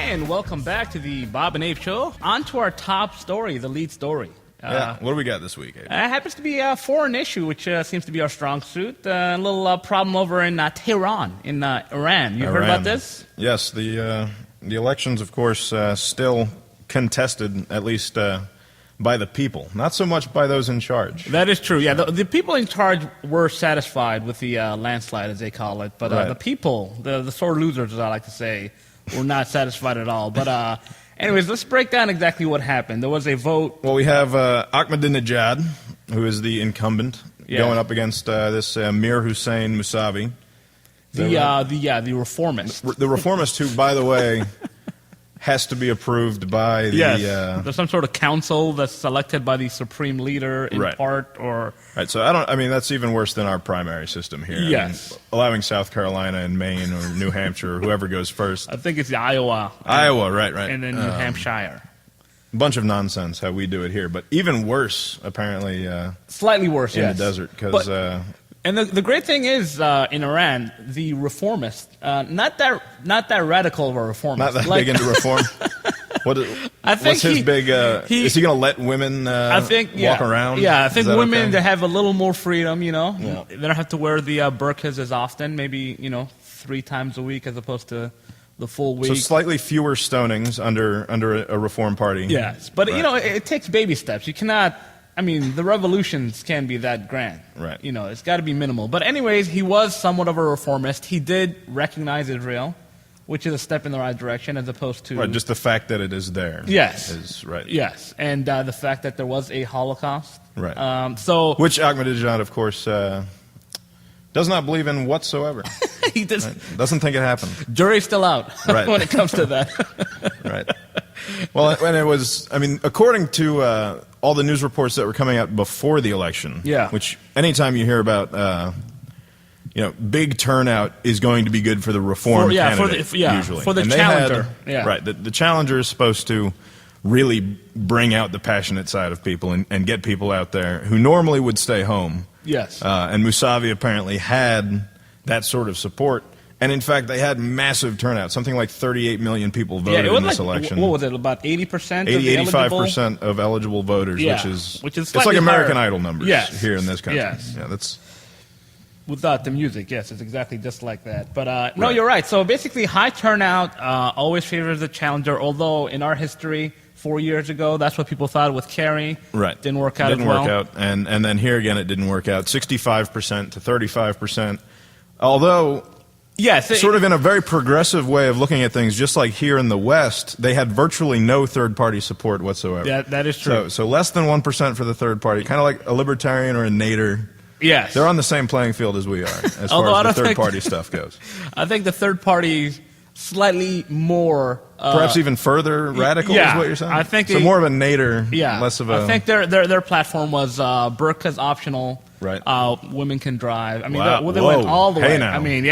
And welcome back to the Bob and Abe Show. On to our top story, the lead story. What do we got this week, Abe? It happens to be a foreign issue, which seems to be our strong suit. A little problem over in Tehran, in Iran. You heard about this? Yes, the elections, of course, still contested, at least by the people. Not so much by those in charge. That is true, yeah. The people in charge were satisfied with the landslide, as they call it. But the people, the sore losers, as I like to say, were not satisfied at all. But anyways, let's break down exactly what happened. There was a vote. Well, we have Ahmadinejad, who is the incumbent, going up against this Mir Hussein Mousavi. The reformist. The reformist who, by the way, has to be approved by the... there's some sort of council that's selected by the supreme leader in part, or... Right, so that's even worse than our primary system here. Yes. I mean, allowing South Carolina and Maine or New Hampshire or whoever goes first. I think it's Iowa. Iowa, right. And then New Hampshire. A bunch of nonsense how we do it here, but even worse, apparently. Slightly worse, in the desert, because... And the great thing is, in Iran, the reformist, not that radical of a reformist. Not that big into reform? What's his big... is he going to let women walk around? Yeah, I think women, they have a little more freedom, you know. Yeah. They don't have to wear the burqas as often, maybe, 3 times a week as opposed to the full week. So slightly fewer stonings under a reform party. Yes, but, it takes baby steps. You cannot... I mean, the revolutions can be that grand. Right. It's got to be minimal. But anyways, he was somewhat of a reformist. He did recognize Israel, which is a step in the right direction as opposed to... Right, just the fact that it is there. Yes. Is right. Yes, and the fact that there was a Holocaust. Right. Which Ahmadinejad, of course, does not believe in whatsoever. He does, right? Doesn't think it happened. Jury's still out when it comes to that. Right. Well, and it was, according to all the news reports that were coming out before the election, which anytime you hear about, big turnout is going to be good for the reform candidate, usually. For the challenger. Right. The challenger is supposed to really bring out the passionate side of people and get people out there who normally would stay home. Yes. And Mousavi apparently had that sort of support. And in fact, they had massive turnout. Something like 38 million people voted in this election. What was it? About 80%? 85% of eligible voters, which is it's like American Idol numbers here in this country. Yes. Yeah, that's without the music. Yes, it's exactly just like that. But no, you're right. So basically, high turnout always favors the challenger. Although in our history, 4 years ago, that's what people thought with Kerry. Right. Didn't work out as well. Didn't work out. And then here again, it didn't work out. 65% to 35%. Although... Yes. Sort of in a very progressive way of looking at things, just like here in the West, they had virtually no third-party support whatsoever. Yeah, that is true. So less than 1% for the third party, kind of like a libertarian or a Nader. Yes. They're on the same playing field as we are, as far as the third-party stuff goes. I think the third party slightly more... perhaps even further radical is what you're saying? I think so more of a Nader, less of a... I think their platform was burqa's optional. Right. Women can drive. I mean, they Whoa. went all the way. Now. I mean,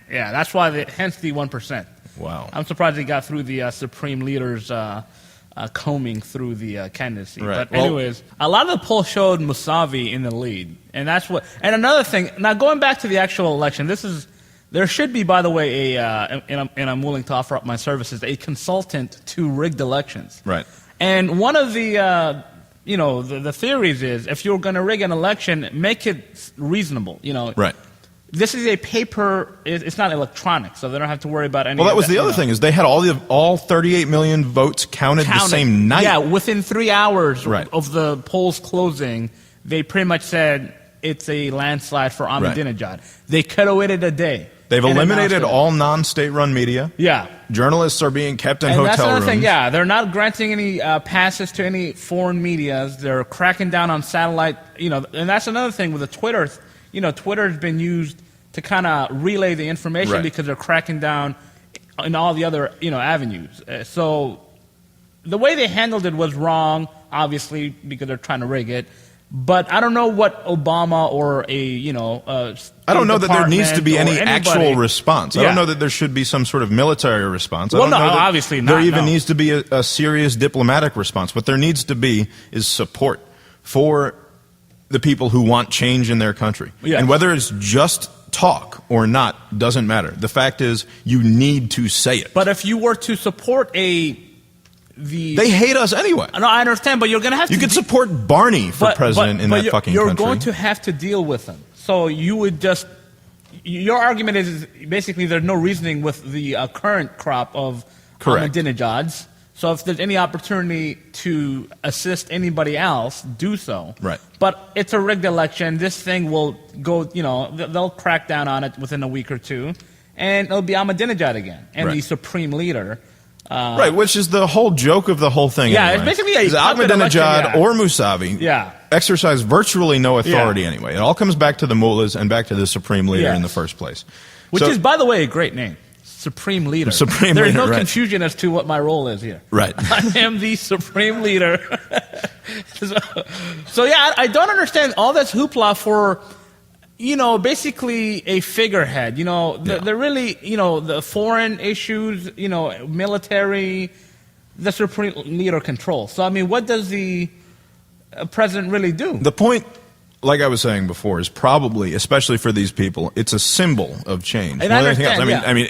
yeah, that's why, hence the 1%. Wow. I'm surprised they got through the supreme leaders combing through the candidacy. Right. But anyways, a lot of the polls showed Mousavi in the lead, and that's what. And another thing, now going back to the actual election, there should be, by the way, and I'm willing to offer up my services, a consultant to rigged elections. Right. And one of the the theories is if you're going to rig an election, make it reasonable. Right. This is a paper. It's not electronic, so they don't have to worry about any. Well, that was the other thing is they had all 38 million votes counted the same night. Yeah, within 3 hours Right. of the polls closing, they pretty much said it's a landslide for Ahmadinejad. Right. They could have waited a day. They've eliminated all non-state-run media. Yeah. Journalists are being kept in and hotel that's another rooms. Thing, yeah. They're not granting any passes to any foreign medias. They're cracking down on satellite, and that's another thing with the Twitter. Twitter has been used to kind of relay the information because they're cracking down in all the other, avenues. So the way they handled it was wrong, obviously, because they're trying to rig it. But I don't know what Obama or I don't know that there needs to be any actual response. I don't know that there should be some sort of military response. I don't know that obviously not. There even needs to be a serious diplomatic response. What there needs to be is support for the people who want change in their country. Yes. And whether it's just talk or not doesn't matter. The fact is, you need to say it. But if you were to support they hate us anyway. No, I understand, but you're going to have to... You could support Barney for president in that fucking country. You're going to have to deal with him. So you would just... Your argument is basically there's no reasoning with the current crop of Ahmadinejads. So if there's any opportunity to assist anybody else, do so. Right. But it's a rigged election. This thing will go, they'll crack down on it within a week or two. And it'll be Ahmadinejad again. And the supreme leader. Right, which is the whole joke of the whole thing. Yeah, anyway. it's basically Ahmadinejad or Musavi exercise virtually no authority anyway. It all comes back to the mullahs and back to the supreme leader in the first place. Which is, by the way, a great name. Supreme Leader. There's no confusion as to what my role is here. Right. I am the Supreme Leader. So yeah, I don't understand all this hoopla for, basically a figurehead. They're really, the foreign issues, military, the Supreme Leader controls. So, I mean, what does the president really do? The point, like I was saying before, is probably, especially for these people, it's a symbol of change. And I understand, I mean,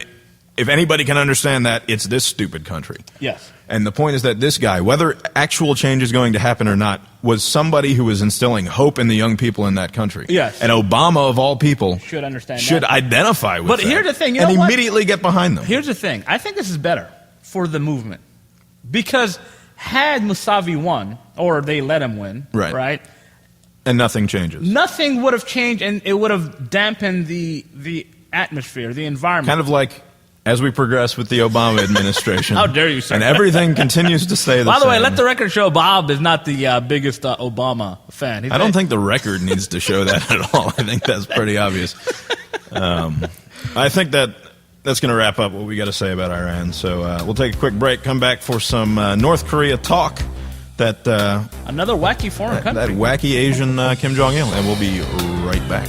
if anybody can understand that, it's this stupid country. Yes. And the point is that this guy, whether actual change is going to happen or not, was somebody who was instilling hope in the young people in that country. Yes. And Obama, of all people, should identify with that. But here's the thing, and immediately get behind them. Here's the thing. I think this is better for the movement. Because had Musavi won, or they let him win, right? And nothing changes. Nothing would have changed, and it would have dampened the atmosphere, the environment. Kind of like as we progress with the Obama administration. How dare you, sir? And everything continues to stay the same. By the way, let the record show Bob is not the biggest Obama fan. I don't think the record needs to show that at all. I think that's pretty obvious. I think that's going to wrap up what we got to say about Iran. So we'll take a quick break, come back for some North Korea talk. Another wacky foreign country. That wacky Asian Kim Jong-il. And we'll be right back.